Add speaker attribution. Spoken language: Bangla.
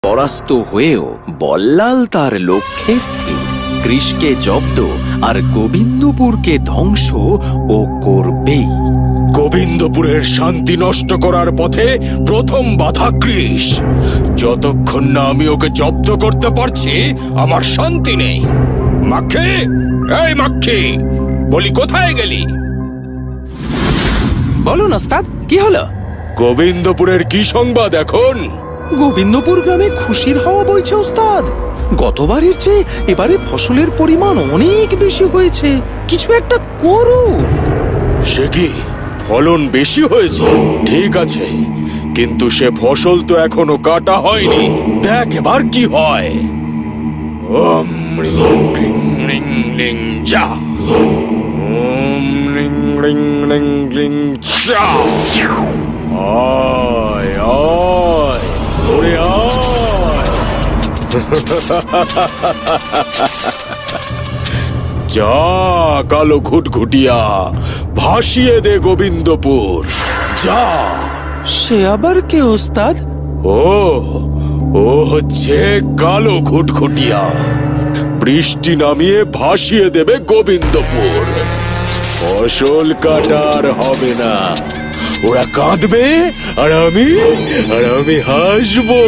Speaker 1: পরাস্ত হয়েও বল্লাল তার লক্ষ্যে স্থির। কৃষকে জব্দ আর গোবিন্দপুরকে ধ্বংস ও করবেই।
Speaker 2: গোবিন্দপুরের শান্তি নষ্ট করার পথে প্রথম বাধা কৃষ। যতক্ষণ না আমি ওকে জব্দ করতে পারছি, আমার শান্তি নেই। মাখি, এই মাখি, বলি কোথায় গেলি?
Speaker 1: বলুন ওস্তাদ, কি হলো?
Speaker 2: গোবিন্দপুরের কি সংবাদ এখন?
Speaker 1: গোবিন্দপুর গ্রামে খুশির হাওয়া বইছে ওস্তাদ। গতবারের চেয়ে এবারে ফসলের পরিমাণ অনেক বেশি হয়েছে। কিছু একটা করুন।
Speaker 2: সে কি, ফলন বেশি হয়েছে? ঠিক আছে, কিন্তু সে ফসল তো এখনো কাটা হয়নি। দেখ এবার কি হয়। ওম রিং রিং রিং রিং যা। ওম রিং রিং রিং রিং যা। আয় আয় ওরে আয়। যা কালো ঘুটঘুটিয়া, ভাসিয়ে দে গোবিন্দপুর, যা।
Speaker 1: সে আবার কে ওস্তাদ?
Speaker 2: ও হচ্ছে কালো ঘুটঘুটিয়া। বৃষ্টি নামিয়ে ভাসিয়ে দেবে গোবিন্দপুর। ফসল কাটার হবে না। ওরা কাঁদবে আর আমি হাসবো।